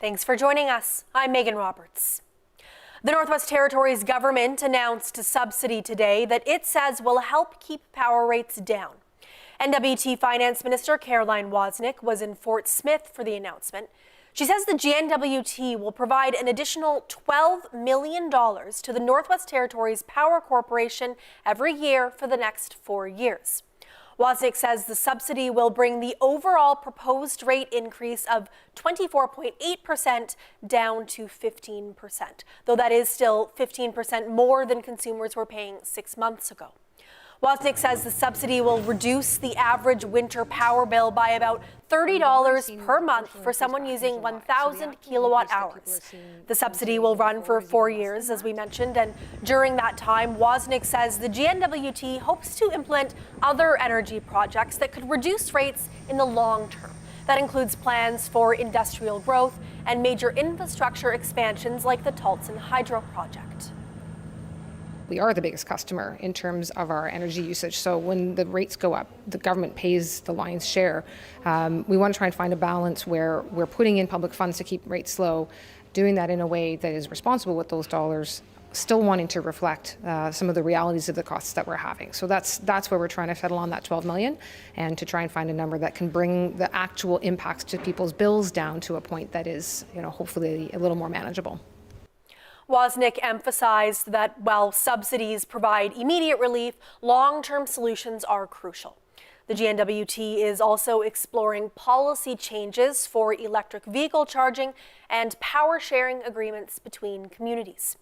Thanks for joining us. I'm Megan Roberts. The Northwest Territories government announced a subsidy today that it says will help keep power rates down. NWT Finance Minister Caroline Wozniak was in Fort Smith for the announcement. She says the GNWT will provide an additional $12 million to the Northwest Territories Power Corporation every year for the next 4 years. Wozniak says the subsidy will bring the overall proposed rate increase of 24.8% down to 15%, though that is still 15% more than consumers were paying 6 months ago. Wozniak says the subsidy will reduce the average winter power bill by about $30 per month for someone using 1,000 kilowatt hours. The subsidy will run for 4 years, as we mentioned, and during that time, Wozniak says the GNWT hopes to implement other energy projects that could reduce rates in the long term. That includes plans for industrial growth and major infrastructure expansions like the Dawson Hydro project. We are the biggest customer in terms of our energy usage. So when the rates go up, the government pays the lion's share. We want to try and find a balance where we're putting in public funds to keep rates low, doing that in a way that is responsible with those dollars, still wanting to reflect some of the realities of the costs that we're having. So that's where we're trying to settle on that $12 million and to try and find a number that can bring the actual impacts to people's bills down to a point that is, hopefully a little more manageable. Wozniak emphasized that while subsidies provide immediate relief, long-term solutions are crucial. The GNWT is also exploring policy changes for electric vehicle charging and power sharing agreements between communities.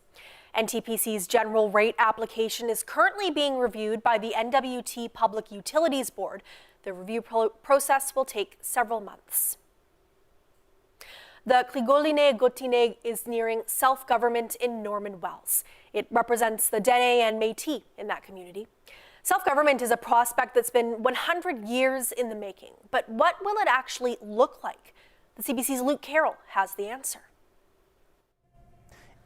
NTPC's general rate application is currently being reviewed by the NWT Public Utilities Board. The review process will take several months. The Cligoliné-Gotine is nearing self-government in Norman Wells. It represents the Dene and Métis in that community. Self-government is a prospect that's been 100 years in the making. But what will it actually look like? The CBC's Luke Carroll has the answer.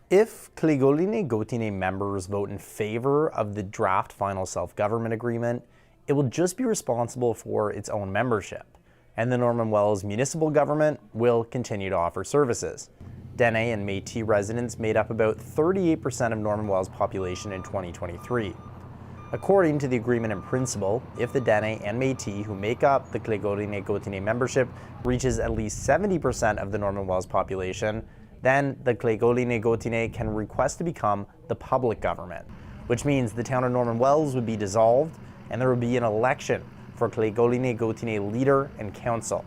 If Cligoliné-Gotine members vote in favor of the draft final self-government agreement, it will just be responsible for its own membership, and the Norman Wells municipal government will continue to offer services. Dene and Métis residents made up about 38% of Norman Wells' population in 2023. According to the agreement in principle, if the Dene and Métis who make up the Cligoliné-Gotine membership reaches at least 70% of the Norman Wells population, then the Cligoliné-Gotine can request to become the public government, which means the town of Norman Wells would be dissolved and there would be an election for Cligoliné-Gotine leader and council.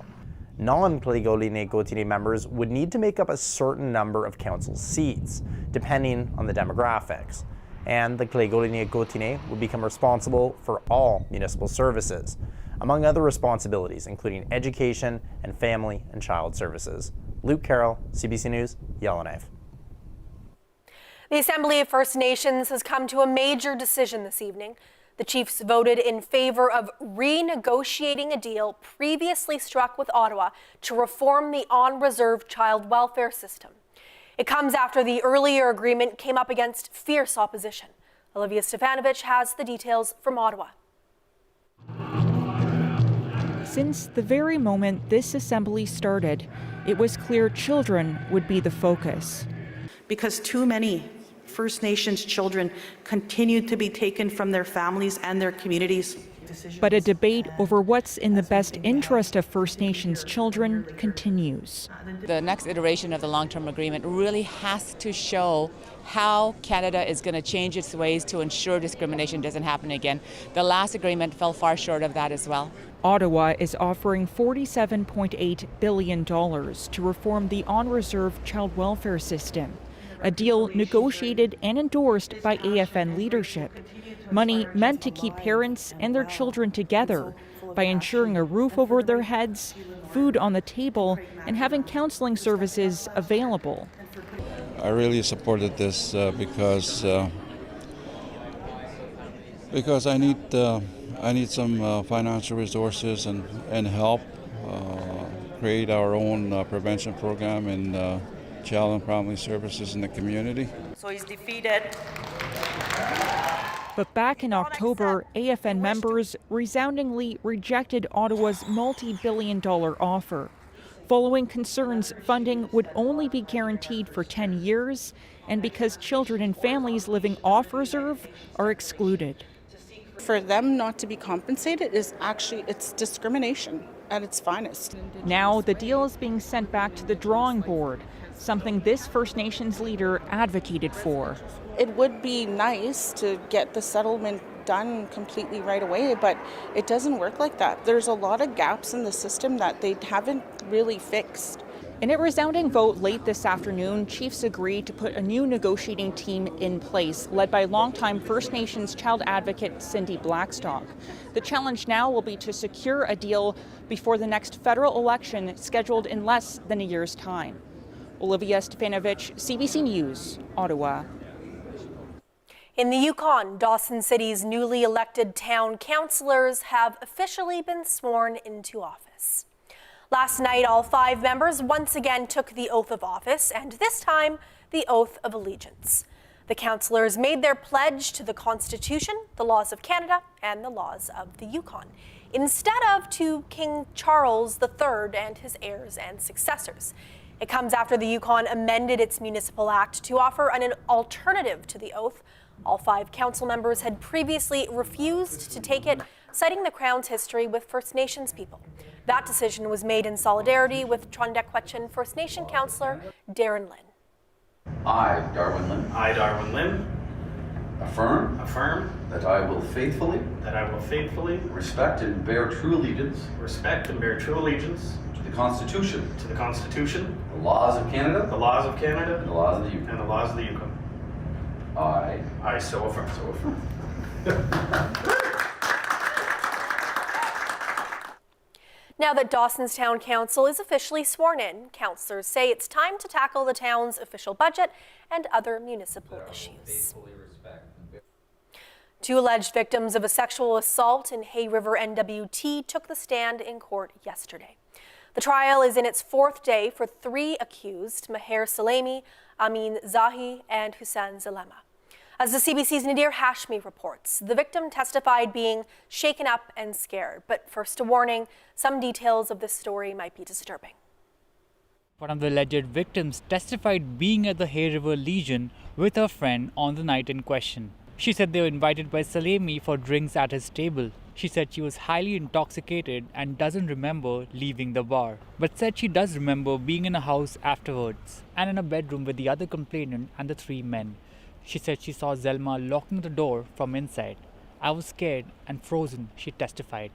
Non-Cligoliné-Gotine members would need to make up a certain number of council seats, depending on the demographics. And the Cligoliné-Gotine would become responsible for all municipal services, among other responsibilities, including education and family and child services. Luke Carroll, CBC News, Yellowknife. The Assembly of First Nations has come to a major decision this evening. The Chiefs voted in favor of renegotiating a deal previously struck with Ottawa to reform the on-reserve child welfare system. It comes after the earlier agreement came up against fierce opposition. Olivia Stefanovic has the details from Ottawa. Since the very moment this assembly started, it was clear children would be the focus. Because too many First Nations children continue to be taken from their families and their communities. But a debate over what's in the best interest of First Nations children continues. The next iteration of the long-term agreement really has to show how Canada is going to change its ways to ensure discrimination doesn't happen again. The last agreement fell far short of that as well. Ottawa is offering $47.8 billion to reform the on-reserve child welfare system, a deal negotiated and endorsed by AFN leadership. Money meant to keep parents and their children together by ensuring a roof over their heads, food on the table, and having counseling services available. I really supported this because I need some financial resources and help create our own prevention program and child and family services in the community. So he's defeated. But back in October, AFN members resoundingly rejected Ottawa's multi-billion-dollar offer. following concerns funding would only be guaranteed for 10 years and because children and families living off reserve are excluded. For them not to be compensated is actually, it's discrimination at its finest. Now the deal is being sent back to the drawing board, something this First Nations leader advocated for. It would be nice to get the settlement done completely right away, but it doesn't work like that. There's a lot of gaps in the system that they haven't really fixed. In a resounding vote late this afternoon, chiefs agreed to put a new negotiating team in place, led by longtime First Nations child advocate Cindy Blackstock. The challenge now will be to secure a deal before the next federal election scheduled in less than a year's time. Olivia Stefanovich, CBC News, Ottawa. In the Yukon, Dawson City's newly elected town councillors have officially been sworn into office. Last night, all 5 members once again took the oath of office, and this time, the oath of allegiance. The councillors made their pledge to the Constitution, the laws of Canada, and the laws of the Yukon, instead of to King Charles III and his heirs and successors. It comes after the Yukon amended its municipal act to offer an alternative to the oath. All 5 council members had previously refused to take it, citing the Crown's history with First Nations people. That decision was made in solidarity with Trondequetchin First Nation councillor Darren Lynn. I, Darwin Lim. I, Darwin Lim. Affirm. That I will faithfully. Respect and bear true allegiance. To the Constitution. The laws of Canada. The laws of Canada. And the laws of the Yukon. And the laws of the Yukon. I so affirm. Now that Dawson's Town Council is officially sworn in, councillors say it's time to tackle the town's official budget and other municipal issues. 2 alleged victims of a sexual assault in Hay River NWT took the stand in court yesterday. The trial is in its 4th day for 3 accused, Maher Salemi, Amin Zahi, and Hussein Zalema. As the CBC's Nadir Hashmi reports, the victim testified being shaken up and scared. But first, a warning, some details of this story might be disturbing. One of the alleged victims testified being at the Hay River Legion with her friend on the night in question. She said they were invited by Salemi for drinks at his table. She said she was highly intoxicated and doesn't remember leaving the bar, but said she does remember being in a house afterwards and in a bedroom with the other complainant and the 3 men. She said she saw Zelma locking the door from inside. I was scared and frozen, she testified.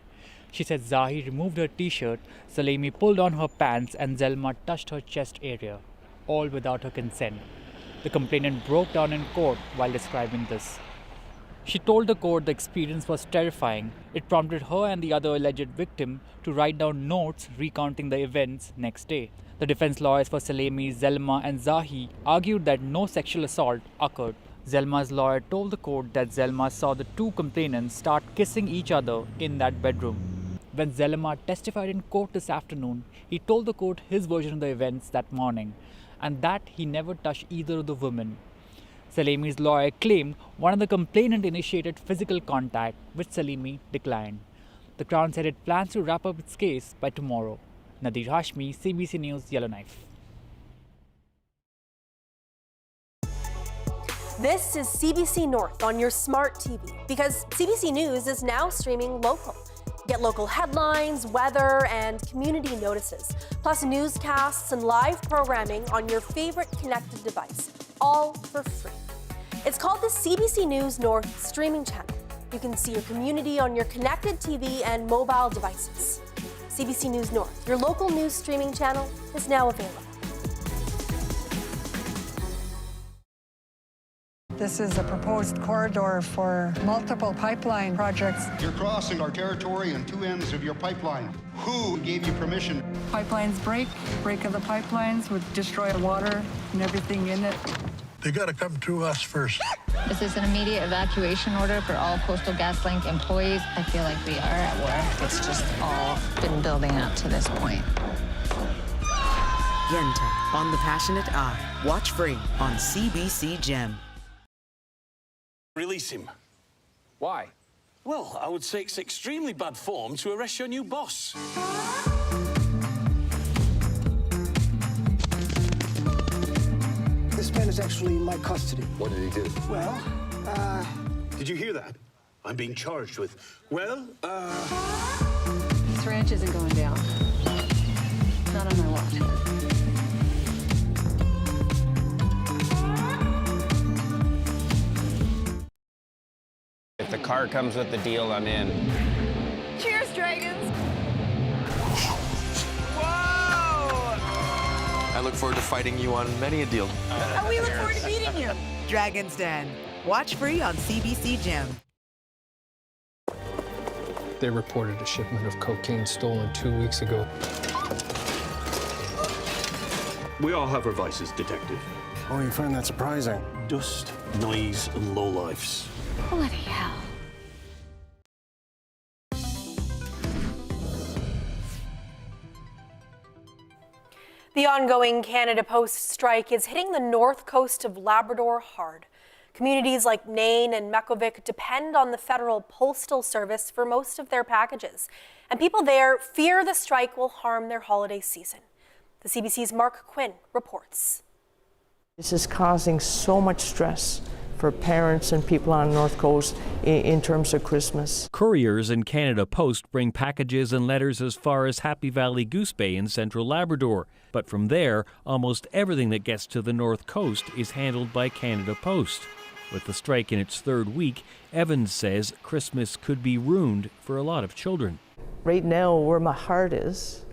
She said Zahi removed her t-shirt, Salemi pulled on her pants and Zelma touched her chest area, all without her consent. The complainant broke down in court while describing this. She told the court the experience was terrifying. It prompted her and the other alleged victim to write down notes recounting the events next day. The defense lawyers for Salemi, Zelma and Zahi argued that no sexual assault occurred. Zelma's lawyer told the court that Zelma saw the 2 complainants start kissing each other in that bedroom. When Zelma testified in court this afternoon, he told the court his version of the events that morning and that he never touched either of the women. Salemi's lawyer claimed one of the complainants initiated physical contact, which Salemi declined. The Crown said it plans to wrap up its case by tomorrow. Nadir Hashmi, CBC News, Yellowknife. This is CBC North on your smart TV because CBC News is now streaming local. Get local headlines, weather, and community notices, plus newscasts and live programming on your favorite connected device, all for free. It's called the CBC News North streaming channel. You can see your community on your connected TV and mobile devices. CBC News North, your local news streaming channel, is now available. This is a proposed corridor for multiple pipeline projects. You're crossing our territory on 2 ends of your pipeline. Who gave you permission? Pipelines break of the pipelines would destroy the water and everything in it. They got to come through us first. Is this an immediate evacuation order for all Coastal GasLink employees? I feel like we are at war. It's just all been building up to this point. Yenta on the Passionate Eye. Watch free on CBC Gem. Release him. Why? Well, I would say it's extremely bad form to arrest your new boss. man is actually in my custody. What did he do? Well, Did you hear that? I'm being charged with, This ranch isn't going down. Not on my watch. If the car comes with the deal, I'm in. Cheers, dragons! I look forward to fighting you on many a deal. And we look forward to beating you. Dragon's Den. Watch free on CBC Gem. They reported a shipment of cocaine stolen 2 weeks ago. We all have our vices, Detective. Oh, you find that surprising? Dust, noise, and lowlifes. Bloody hell. The ongoing Canada Post strike is hitting the north coast of Labrador hard. Communities like Nain and Mekovic depend on the federal postal service for most of their packages, and people there fear the strike will harm their holiday season. The CBC's Mark Quinn reports. This is causing so much stress for parents and people on the North Coast in terms of Christmas. Couriers and Canada Post bring packages and letters as far as Happy Valley Goose Bay in central Labrador. But from there, almost everything that gets to the North Coast is handled by Canada Post. With the strike in its third week, Evans says Christmas could be ruined for a lot of children. Right now, where my heart is,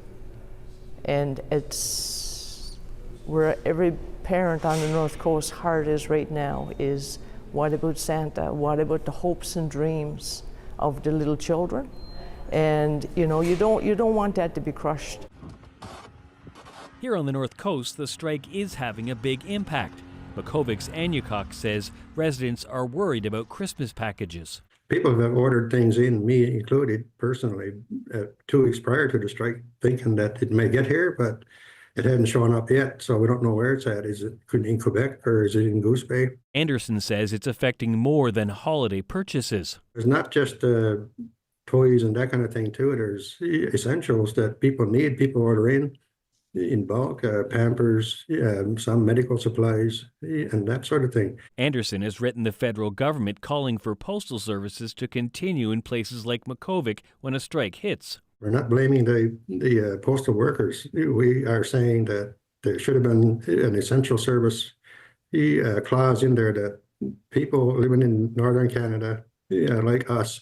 and it's where every parent on the North Coast heart is right now, is what about Santa? What about the hopes and dreams of the little children? And you know, you don't want that to be crushed. Here on the North Coast, the strike is having a big impact. Makovic's Anyakok says residents are worried about Christmas packages. People have ordered things in, me included personally, 2 weeks prior to the strike, thinking that it may get here, but it hasn't shown up yet, so we don't know where it's at. Is it in Quebec or is it in Goose Bay? Anderson says it's affecting more than holiday purchases. There's not just toys and that kind of thing too. There's essentials that people need, people order in bulk, Pampers, some medical supplies, and that sort of thing. Anderson has written the federal government calling for postal services to continue in places like Mekovic when a strike hits. We're not blaming the postal workers. We are saying that there should have been an essential service clause in there that people living in Northern Canada, like us,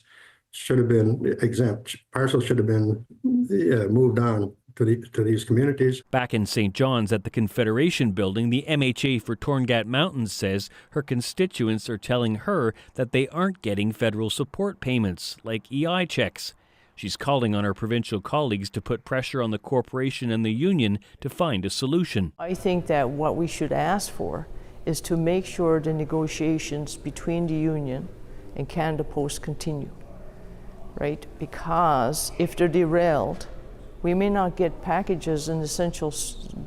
should have been exempt. Parcels should have been moved on to these communities. Back in St. John's at the Confederation Building, the MHA for Torngat Mountains says her constituents are telling her that they aren't getting federal support payments like EI checks. She's calling on her provincial colleagues to put pressure on the corporation and the union to find a solution. I think that what we should ask for is to make sure the negotiations between the union and Canada Post continue, right? Because if they're derailed, we may not get packages and essential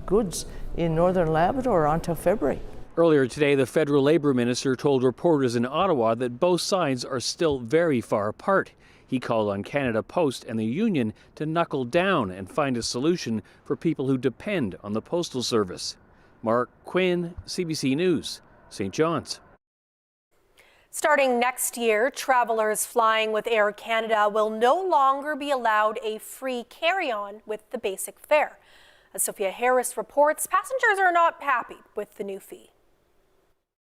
goods in Northern Labrador until February. Earlier today, the federal labor minister told reporters in Ottawa that both sides are still very far apart. He called on Canada Post and the union to knuckle down and find a solution for people who depend on the postal service. Mark Quinn, CBC News, St. John's. Starting next year, travelers flying with Air Canada will no longer be allowed a free carry-on with the basic fare. As Sophia Harris reports, passengers are not happy with the new fee.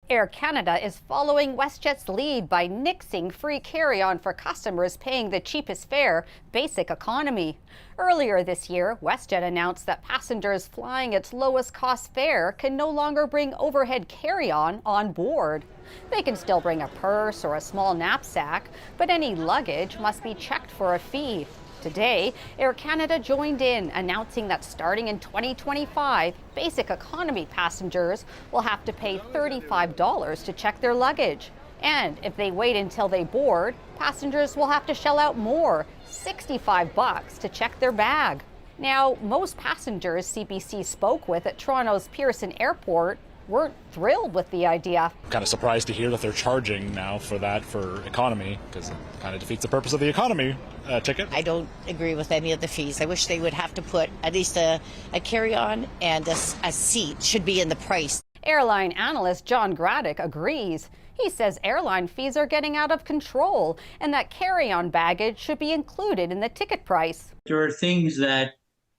Air Canada is following WestJet's lead by nixing free carry-on for customers paying the cheapest fare, basic economy. Earlier this year, WestJet announced that passengers flying its lowest cost fare can no longer bring overhead carry-on on board. They can still bring a purse or a small knapsack, but any luggage must be checked for a fee. Today, Air Canada joined in, announcing that starting in 2025, basic economy passengers will have to pay $35 to check their luggage. And if they wait until they board, passengers will have to shell out more, $65 to check their bag. Now, most passengers CBC spoke with at Toronto's Pearson Airport weren't thrilled with the idea. I'm kind of surprised to hear that they're charging now for that for economy, because it kind of defeats the purpose of the economy ticket. I don't agree with any of the fees. I wish they would have to put at least a carry-on and a seat should be in the price. Airline analyst John Graddick agrees. He says airline fees are getting out of control and that carry-on baggage should be included in the ticket price. There are things that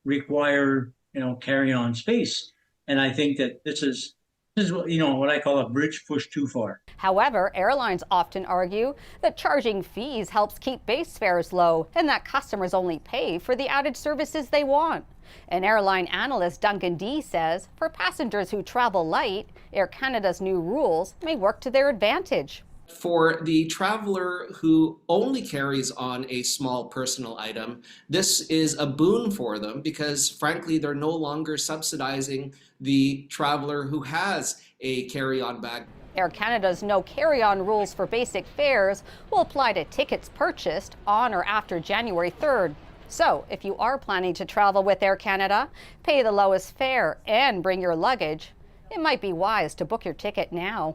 require, carry-on space. And I think that this is what I call a bridge pushed too far. However, airlines often argue that charging fees helps keep base fares low and that customers only pay for the added services they want. An airline analyst, Duncan D, says for passengers who travel light, Air Canada's new rules may work to their advantage. For the traveler who only carries on a small personal item, this is a boon for them because, frankly, they're no longer subsidizing the traveler who has a carry-on bag. Air Canada's no carry-on rules for basic fares will apply to tickets purchased on or after January 3rd. So, if you are planning to travel with Air Canada, pay the lowest fare and bring your luggage, it might be wise to book your ticket now.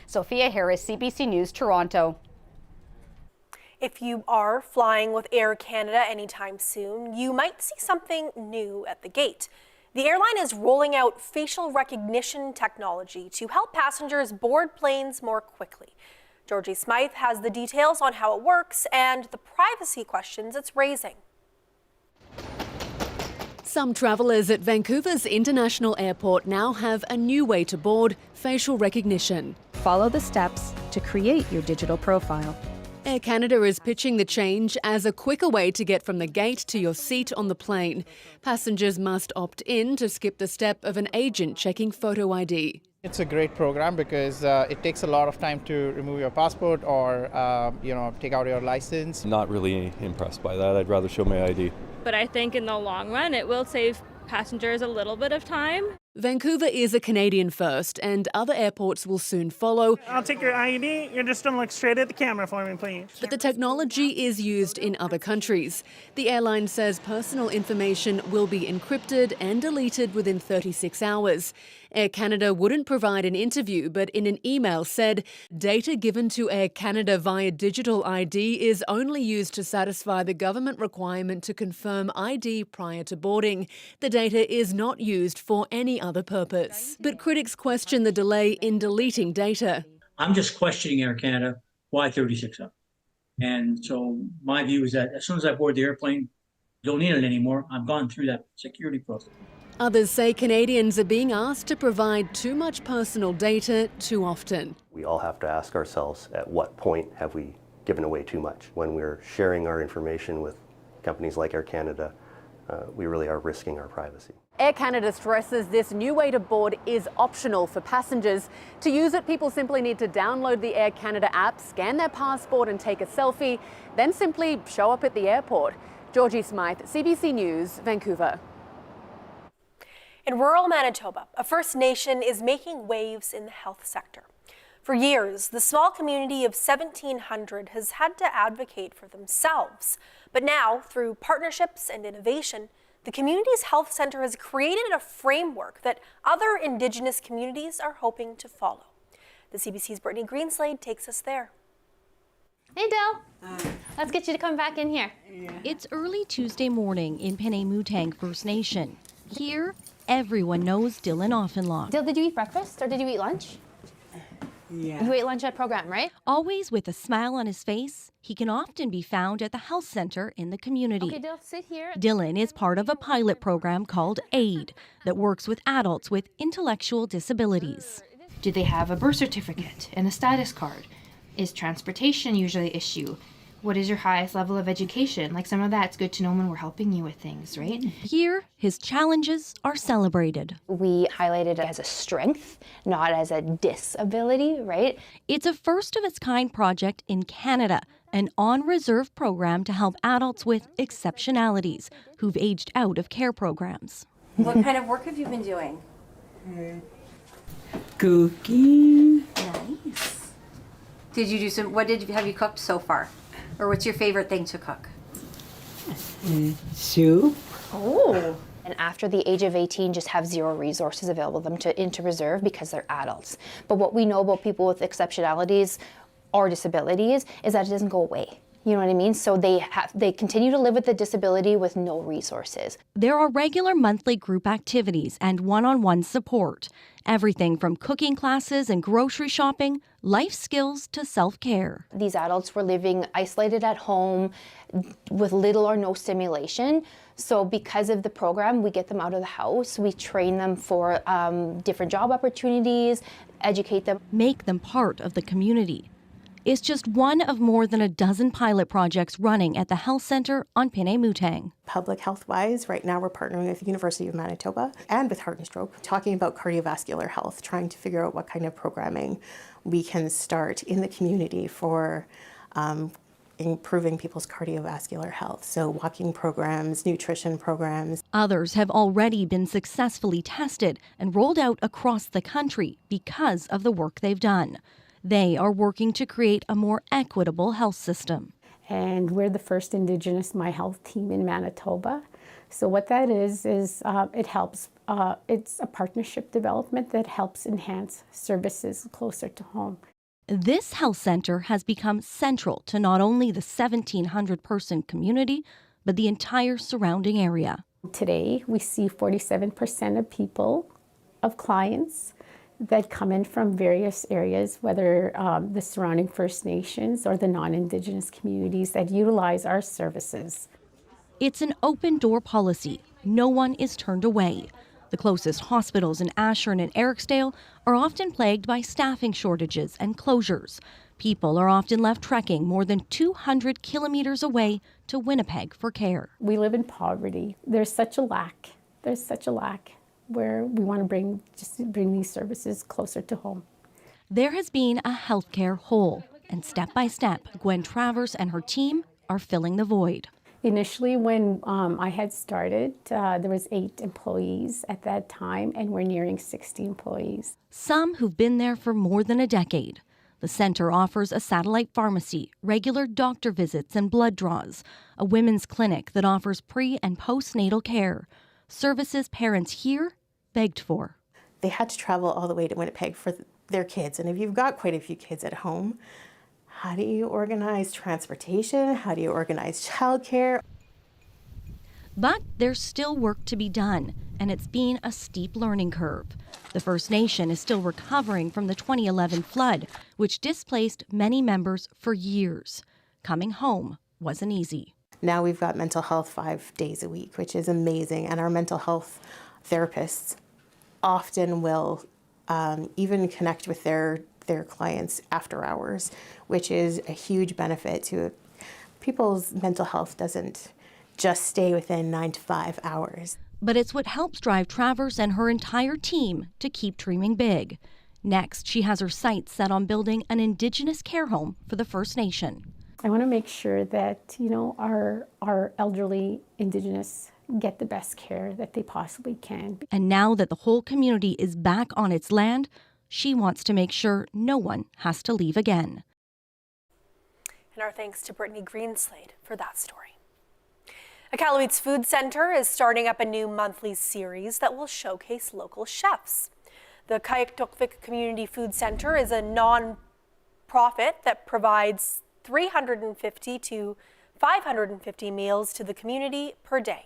Sophia Harris, CBC News, Toronto. If you are flying with Air Canada anytime soon, you might see something new at the gate. The airline is rolling out facial recognition technology to help passengers board planes more quickly. Georgie Smythe has the details on how it works and the privacy questions it's raising. Some travellers at Vancouver's International Airport now have a new way to board: facial recognition. Follow the steps to create your digital profile. Air Canada is pitching the change as a quicker way to get from the gate to your seat on the plane. Passengers must opt in to skip the step of an agent checking photo ID. It's a great program because it takes a lot of time to remove your passport or, take out your license. Not really impressed by that. I'd rather show my ID. But I think in the long run, it will save passengers a little bit of time. Vancouver is a Canadian first, and other airports will soon follow. I'll take your ID. You're just going to look straight at the camera for me, please. But the technology is used in other countries. The airline says personal information will be encrypted and deleted within 36 hours. Air Canada wouldn't provide an interview, but in an email said data given to Air Canada via digital ID is only used to satisfy the government requirement to confirm ID prior to boarding. The data is not used for any other purpose. But critics question the delay in deleting data. I'm just questioning Air Canada, why 36 hours? And so my view is that as soon as I board the airplane, don't need it anymore. I've gone through that security process. Others say Canadians are being asked to provide too much personal data too often. We all have to ask ourselves, at what point have we given away too much? When we're sharing our information with companies like Air Canada, we really are risking our privacy. Air Canada stresses this new way to board is optional for passengers. To use it, people simply need to download the Air Canada app, scan their passport and take a selfie, then simply show up at the airport. Georgie Smythe, CBC News, Vancouver. In rural Manitoba, a First Nation is making waves in the health sector. For years, the small community of 1,700 has had to advocate for themselves. But now, through partnerships and innovation, the community's health center has created a framework that other Indigenous communities are hoping to follow. The CBC's Brittany Greenslade takes us there. Hey, Dill. Let's get you to come back in here. It's early Tuesday morning in Penamutang First Nation. Here, everyone knows Dylan Offenlock. Dill, did you eat breakfast or did you eat lunch? Yeah. You ate lunch at program, right? Always with a smile on his face, he can often be found at the health center in the community. Okay, Dill, sit here. Dylan is part of a pilot program called AID that works with adults with intellectual disabilities. Do they have a birth certificate and a status card? Is transportation usually an issue? What is your highest level of education? Like, some of that's good to know when we're helping you with things, right? Here, his challenges are celebrated. We highlight it as a strength, not as a disability, right? It's a first-of-its-kind project in Canada, an on-reserve program to help adults with exceptionalities who've aged out of care programs. What kind of work have you been doing? Cooking. Nice. Did you do some, have you cooked so far? Or what's your favorite thing to cook? Soup. Oh. And after the age of 18, just have zero resources available to them into reserve because they're adults. But what we know about people with exceptionalities or disabilities is that it doesn't go away. You know what I mean? So they continue to live with a disability with no resources. There are regular monthly group activities and one-on-one support. Everything from cooking classes and grocery shopping, life skills to self-care. These adults were living isolated at home with little or no stimulation. So because of the program, we get them out of the house. We train them for different job opportunities, educate them. Make them part of the community. It's just one of more than a dozen pilot projects running at the health center on Pinay-Mutang. Public health-wise, right now we're partnering with the University of Manitoba and with Heart and Stroke, talking about cardiovascular health, trying to figure out what kind of programming we can start in the community for improving people's cardiovascular health. So walking programs, nutrition programs. Others have already been successfully tested and rolled out across the country because of the work they've done. They are working to create a more equitable health system. And we're the first Indigenous My Health team in Manitoba. So what that is it helps, it's a partnership development that helps enhance services closer to home. This health center has become central to not only the 1,700-person community, but the entire surrounding area. Today, we see 47% of people, of clients, that come in from various areas, whether the surrounding First Nations or the non-Indigenous communities that utilize our services. It's an open-door policy. No one is turned away. The closest hospitals in Ashern and Eriksdale are often plagued by staffing shortages and closures. People are often left trekking more than 200 kilometers away to Winnipeg for care. We live in poverty. There's such a lack. Where we want to bring these services closer to home. There has been a healthcare hole, and step by step, Gwen Travers and her team are filling the void. Initially, when I had started, there was 8 employees at that time, and we're nearing 60 employees. Some who've been there for more than a decade. The center offers a satellite pharmacy, regular doctor visits and blood draws, a women's clinic that offers pre- and postnatal care, services parents here begged for. They had to travel all the way to Winnipeg for their kids, and if you've got quite a few kids at home, how do you organize transportation? How do you organize childcare? But there's still work to be done, and it's been a steep learning curve. The First Nation is still recovering from the 2011 flood, which displaced many members for years. Coming home wasn't easy. Now we've got mental health 5 days a week, which is amazing, and our mental health therapists often will even connect with their clients after hours, which is a huge benefit to people's mental health. Doesn't just stay within 9 to 5 hours. But it's what helps drive Travers and her entire team to keep dreaming big. Next, she has her sights set on building an Indigenous care home for the First Nation. I want to make sure that, our elderly Indigenous get the best care that they possibly can. And now that the whole community is back on its land, she wants to make sure no one has to leave again. And our thanks to Brittany Greenslade for that story. Iqaluit's Food Center is starting up a new monthly series that will showcase local chefs. The Kayaktukvik Community Food Center is a non-profit that provides 350 to 550 meals to the community per day.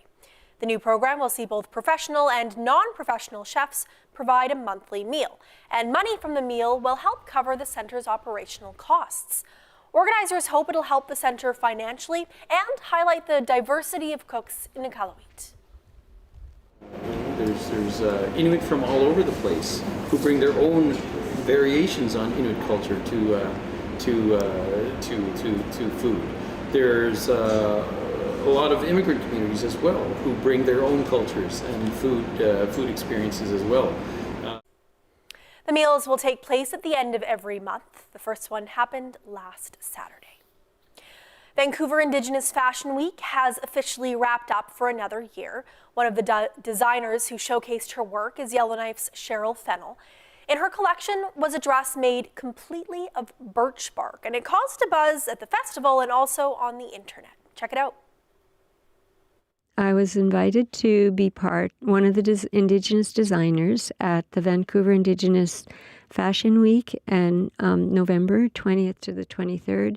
The new program will see both professional and non-professional chefs provide a monthly meal, and money from the meal will help cover the center's operational costs. Organizers hope it'll help the center financially and highlight the diversity of cooks in Iqaluit. There's Inuit from all over the place who bring their own variations on Inuit culture to food. There's a lot of immigrant communities as well who bring their own cultures and food experiences as well. The meals will take place at the end of every month. The first one happened last Saturday. Vancouver Indigenous Fashion Week has officially wrapped up for another year. One of the designers who showcased her work is Yellowknife's Cheryl Fennell. In her collection was a dress made completely of birch bark, and it caused a buzz at the festival and also on the internet. Check it out. I was invited to be one of the Indigenous designers at the Vancouver Indigenous Fashion Week and November 20th to the 23rd.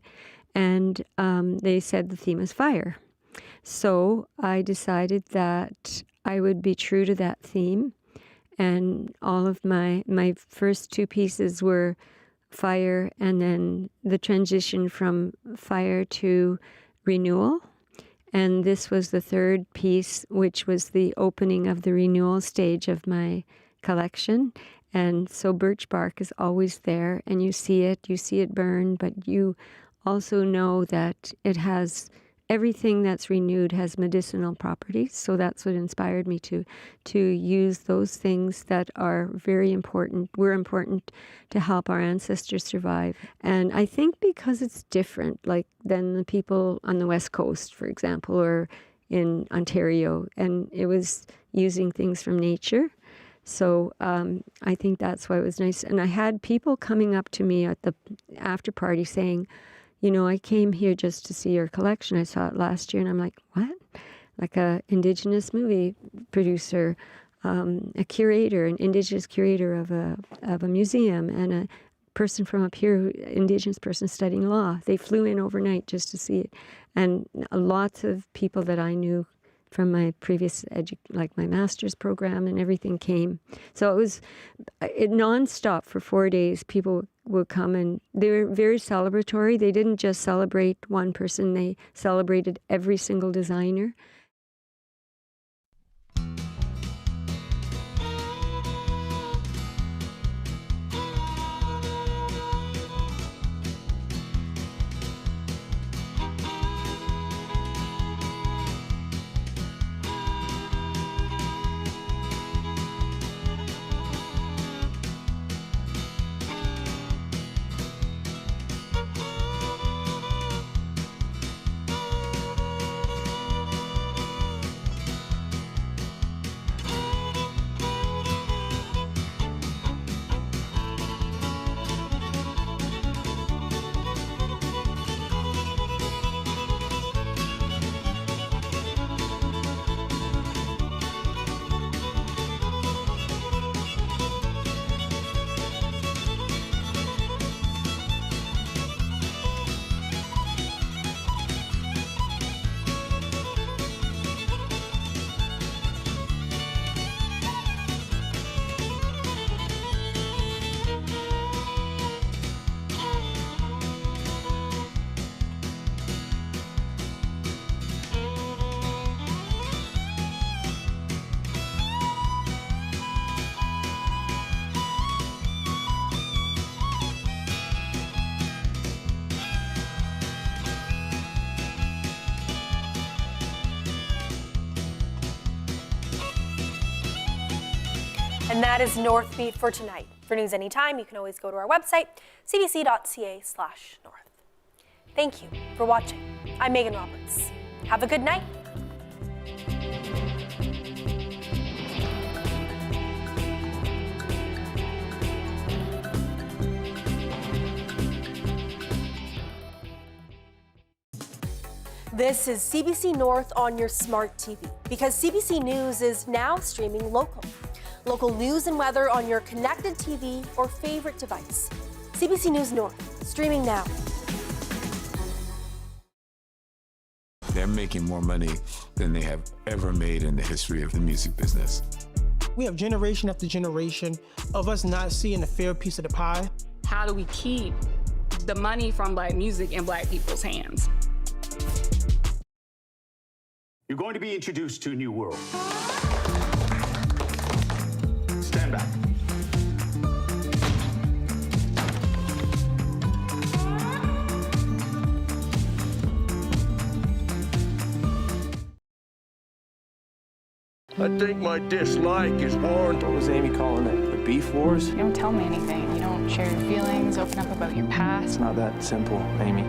and they said the theme was fire. So I decided that I would be true to that theme, and all of my first two pieces were fire, and then the transition from fire to renewal. And this was the third piece, which was the opening of the renewal stage of my collection. And so birch bark is always there, and you see it burn, but you also know that it has everything that's renewed has medicinal properties. So that's what inspired me to use those things that are very important, were important to help our ancestors survive. And I think because it's different, like than the people on the West Coast, for example, or in Ontario, and it was using things from nature. So I think that's why it was nice. And I had people coming up to me at the after party saying, you know, I came here just to see your collection. I saw it last year, and I'm like, what? Like a Indigenous movie producer, a curator, an Indigenous curator of a museum, and a person from up here, Indigenous person studying law. They flew in overnight just to see it. And lots of people that I knew from my previous, like my master's program and everything came. So it was nonstop for 4 days. People would come, and they were very celebratory. They didn't just celebrate one person, they celebrated every single designer. And that is Northbeat for tonight. For news anytime, you can always go to our website, cbc.ca/north. Thank you for watching. I'm Megan Roberts. Have a good night. This is CBC North on your smart TV, because CBC News is now streaming local. Local news and weather on your connected TV or favorite device. CBC News North, streaming now. They're making more money than they have ever made in the history of the music business. We have generation after generation of us not seeing a fair piece of the pie. How do we keep the money from Black music in Black people's hands? You're going to be introduced to a new world. Stand back. I think my dislike is warranted. What was Amy calling it? The beef wars? You don't tell me anything. You don't share your feelings, open up about your past. It's not that simple, Amy.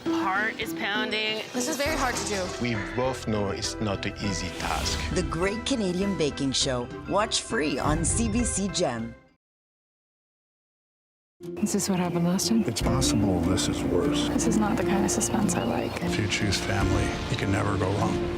Heart is pounding. This is very hard to do. We both know it's not an easy task. The Great Canadian Baking Show. Watch free on CBC Gem. Is this what happened last time? It's possible this is worse. This is not the kind of suspense I like. If you choose family, you can never go wrong.